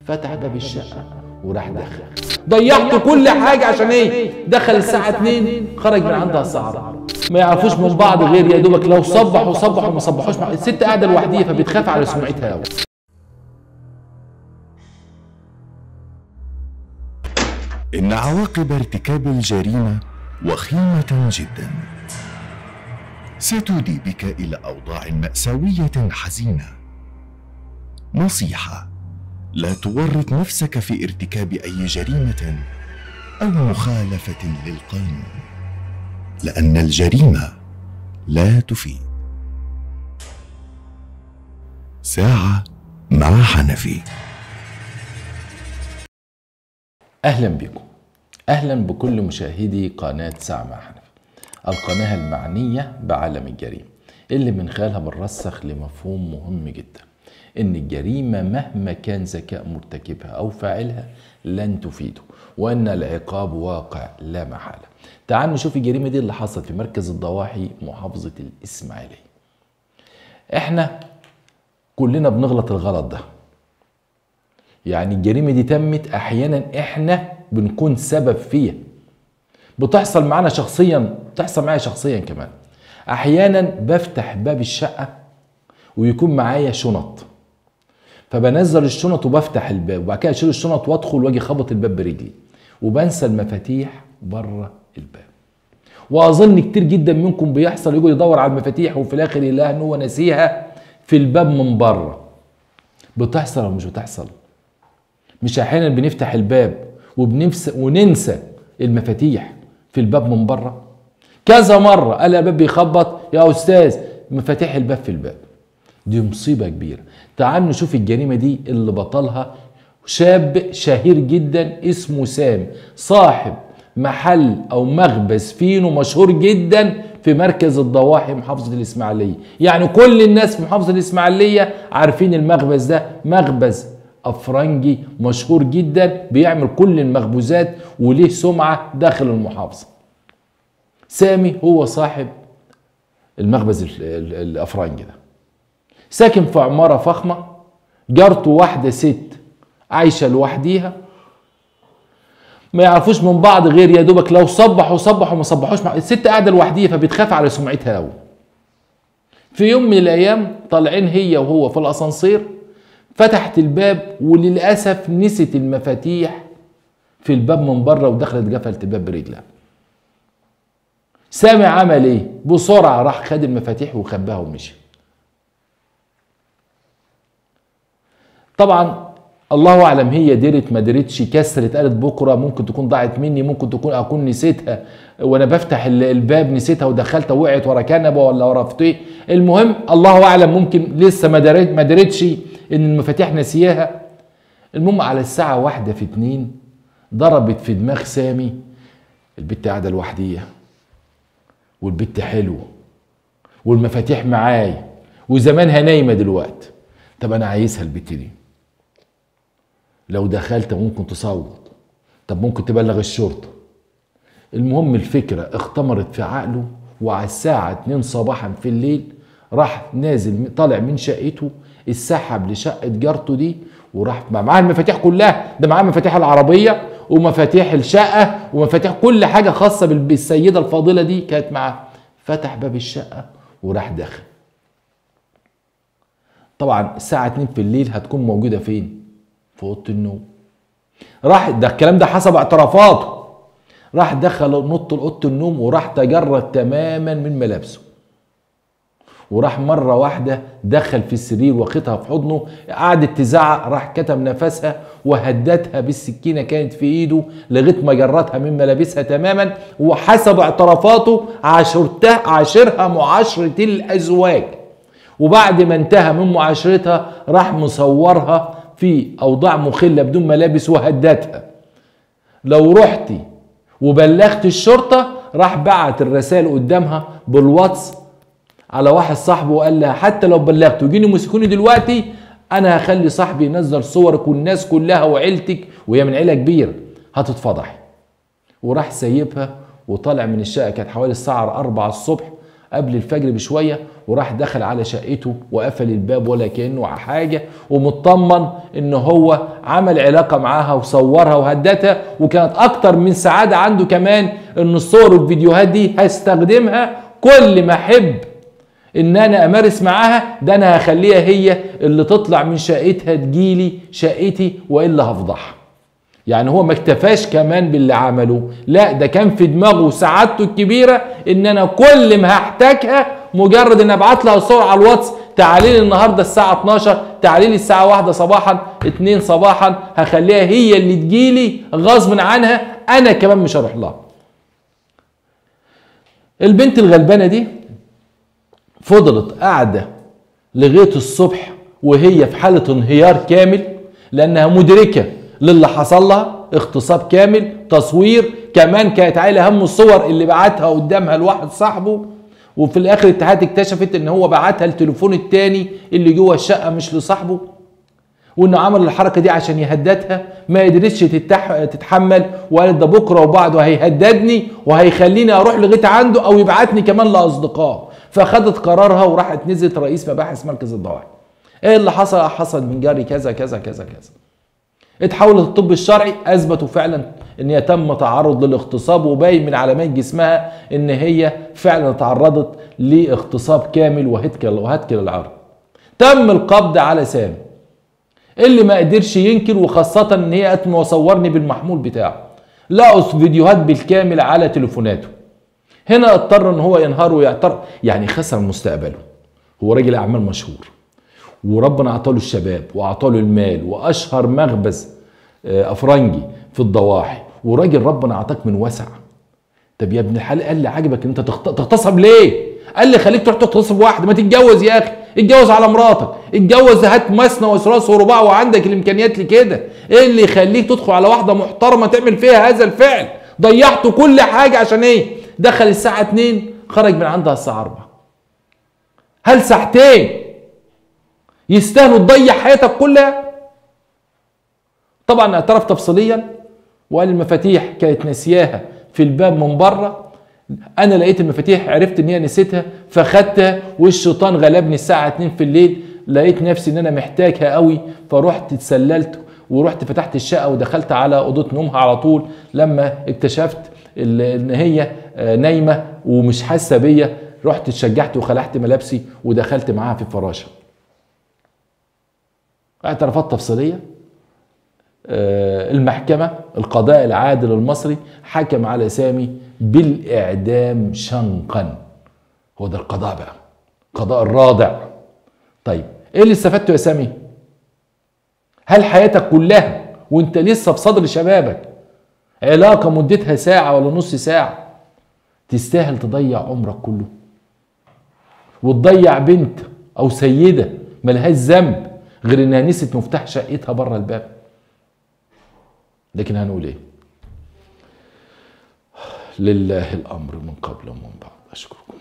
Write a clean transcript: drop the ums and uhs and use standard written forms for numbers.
فتح باب الشقه وراح دخل. ضيعت كل حاجه عشان ايه؟ دخل الساعه 2 خرج من عندها الساعه 4. ما يعرفوش من بعض غير يا دوبك لو صبحوا ما صبحوش. الست قاعده لوحديها فبتخاف على سمعتها قوي. إن عواقب ارتكاب الجريمة وخيمة جدا، ستودي بك إلى أوضاع مأساوية حزينة. نصيحة: لا تورط نفسك في ارتكاب أي جريمة أو مخالفة للقانون، لأن الجريمة لا تفيد. ساعة مع حنفي. اهلا بكم، اهلا بكل مشاهدي قناه ساعه مع حنفي، القناه المعنيه بعالم الجريمه اللي من خلالها بنرسخ لمفهوم مهم جدا، ان الجريمه مهما كان ذكاء مرتكبها او فاعلها لن تفيده، وان العقاب واقع لا محاله. تعالوا نشوف الجريمه دي اللي حصلت في مركز الضواحي محافظه الاسماعيليه. احنا كلنا بنغلط الغلط ده، يعني الجريمه دي تمت احيانا احنا بنكون سبب فيها، بتحصل معانا شخصيا، بتحصل معايا شخصيا كمان. احيانا بفتح باب الشقه ويكون معايا شنط، فبنزل الشنط وبفتح الباب وبعد كده اشيل الشنط وادخل واجي خبط الباب برجلي وبنسى المفاتيح بره الباب. واظن كتير جدا منكم بيحصل يقعد يدور على المفاتيح وفي الاخر يلاقي ان هو ناسيها في الباب من بره. بتحصل ولا مش بتحصل؟ مش احيانا بنفتح الباب وننسى المفاتيح في الباب من بره؟ كذا مره قال الباب بيخبط يا استاذ مفاتيح الباب في الباب. دي مصيبه كبيره. تعالوا نشوف الجريمه دي اللي بطلها شاب شهير جدا اسمه سام، صاحب محل او مخبز فينو مشهور جدا في مركز الضواحي محافظه الاسماعيليه. يعني كل الناس في محافظه الاسماعيليه عارفين المخبز ده، مخبز افرنجي مشهور جدا بيعمل كل المخبوزات وليه سمعه داخل المحافظه. سامي هو صاحب المخبز الافرنجي ده، ساكن في عماره فخمه، جارته واحده ست عايشه لوحديها، ما يعرفوش من بعض غير يا دوبك لو صبحوا ما صبحوش. الست قاعده لوحديها فبتخاف على سمعتها قوي. في يوم من الايام طالعين هي وهو في الاسانسير، فتحت الباب وللاسف نسيت المفاتيح في الباب من بره ودخلت قفلت الباب برجلها. سامي عمل ايه؟ بسرعه راح خد المفاتيح وخباها ومشي. طبعا الله اعلم هي درت ما درتش، كسرت، قالت بكره ممكن تكون ضاعت مني، ممكن اكون نسيتها وانا بفتح الباب نسيتها ودخلتها وقعت ورا كنبه ولا ورا فتيه. المهم الله اعلم ممكن لسه ما درتش ان المفاتيح نسياها. المهم على الساعه 1 في 2 ضربت في دماغ سامي، البت قاعده لوحديها والبت حلوه والمفاتيح معايا وزمانها نايمه دلوقتي، طب انا عايزها البت دي، لو دخلت ممكن تصوت، طب ممكن تبلغ الشرطه. المهم الفكره اختمرت في عقله، وعلى الساعه 2 صباحا في الليل راح نازل طالع من شقته، اتسحب لشقه جارته دي وراح معاه المفاتيح كلها، ده معاه مفاتيح العربيه ومفاتيح الشقه ومفاتيح كل حاجه خاصه بالسيده الفاضله دي كانت معاه. فتح باب الشقه وراح داخل. طبعا الساعه 2 في الليل هتكون موجوده فين؟ في اوضه النوم. راح ده الكلام ده حسب اعترافاته، راح دخل نط لاوضه النوم وراح تجرد تماما من ملابسه، وراح مره واحده دخل في السرير واخدها في حضنه، قعدت تزعق، راح كتم نفسها وهددها بالسكينه كانت في ايده لغايه ما جردها من ملابسها تماما. وحسب اعترافاته عاشرها معاشره الازواج، وبعد ما انتهى من معاشرتها راح مصورها في اوضاع مخله بدون ملابس وهددها لو رحتي وبلغت الشرطه. راح بعت الرسائل قدامها بالواتس على واحد صاحبه وقال لها حتى لو بلغت وجيني مسكوني دلوقتي انا هخلي صاحبي ينزل صورك والناس كلها وعيلتك، وهي من عيله كبيره، هتتفضحي. وراح سايبها وطالع من الشقه، كانت حوالي الساعه 4 الصبح، قبل الفجر بشويه، وراح دخل على شقته وقفل الباب ولا كانه حاجه، ومطمن ان هو عمل علاقه معاها وصورها وهدتها. وكانت اكتر من سعاده عنده كمان ان الصور والفيديوهات دي هستخدمها كل ما احب ان انا امارس معاها، ده انا هخليها هي اللي تطلع من شقتها تجيلي شقتي والا هفضحها. يعني هو ما اكتفاش كمان باللي عمله، لا ده كان في دماغه وسعادته الكبيره ان انا كل ما هحتاجها مجرد ان ابعت لها صور على الواتس، تعالي لي النهارده الساعه 12، تعالي لي الساعه 1 صباحا، 2 صباحا، هخليها هي اللي تجيلي غصب عنها، انا كمان مش هروح لها. البنت الغلبانه دي فضلت قاعده لغايه الصبح وهي في حاله انهيار كامل، لانها مدركه للي حصل لها، اغتصاب كامل، تصوير، كمان كانت عايله هم الصور اللي بعتها قدامها لواحد صاحبه، وفي الاخر الاتحاد اكتشفت ان هو بعتها التليفون التاني اللي جوه الشقه مش لصاحبه، وانه عمل الحركه دي عشان يهددها. ما قدرتش تتحمل وقالت ده بكره وبعده هيهددني وهيخليني اروح لغايه عنده او يبعتني كمان لاصدقائه، فاخدت قرارها وراحت نزلت رئيس مباحث مركز الضواحي. ايه اللي حصل؟ حصل من جري كذا كذا كذا كذا. اتحولت الطب الشرعي، اثبتوا فعلا ان هي تم تعرض للاغتصاب، وباين من علامات جسمها ان هي فعلا تعرضت لاغتصاب كامل وهتك للعرض. تم القبض على سامي اللي ما قدرش ينكر، وخاصة ان هي قالت وصورني بالمحمول بتاعه، لقوا فيديوهات بالكامل على تليفوناته. هنا اضطر ان هو ينهار ويعترض، يعني خسر مستقبله. هو راجل اعمال مشهور وربنا اعطاله الشباب واعطاله المال واشهر مخبز افرنجي في الضواحي، وراجل ربنا اعطاك من وسع. طب يا ابن الحلال، قال لي عجبك ان انت تغتصب ليه؟ قال لي خليك تروح تغتصب واحده، ما تتجوز يا اخي، اتجوز على مراتك، اتجوز، هات مثنى وثلاث ورباع وعندك الامكانيات لكده. ايه اللي يخليك تدخل على واحده محترمه تعمل فيها هذا الفعل؟ ضيعت كل حاجه عشان ايه؟ دخل الساعه 2 خرج من عندها الساعه 4. هل ساعتين يستاهلوا تضيع حياتك كلها؟ طبعا اعترف تفصيليا وقال المفاتيح كانت نسياها في الباب من بره، انا لقيت المفاتيح عرفت ان هي نسيتها فخدتها، والشيطان غلبني الساعه 2 في الليل، لقيت نفسي ان انا محتاجها قوي، فرحت اتسللت ورحت فتحت الشقه ودخلت على اوضه نومها على طول. لما اكتشفت ان هي نايمه ومش حاسه بيا، رحت اتشجعت وخلعت ملابسي ودخلت معاها في الفراشه. اعترافات تفصيليه. المحكمة القضاء العادل المصري حكم على سامي بالإعدام شنقا. هو ده القضاء بقى، قضاء الراضع. طيب ايه اللي استفدته يا سامي؟ هل حياتك كلها وانت لسه في صدر شبابك علاقة مدتها ساعة ولا نص ساعة تستاهل تضيع عمرك كله وتضيع بنت او سيدة ملهاش ذنب غير انها نسيت مفتاح شقتها بره الباب؟ لكن هنقول ايه؟ لله الامر من قبل ومن بعد. اشكركم.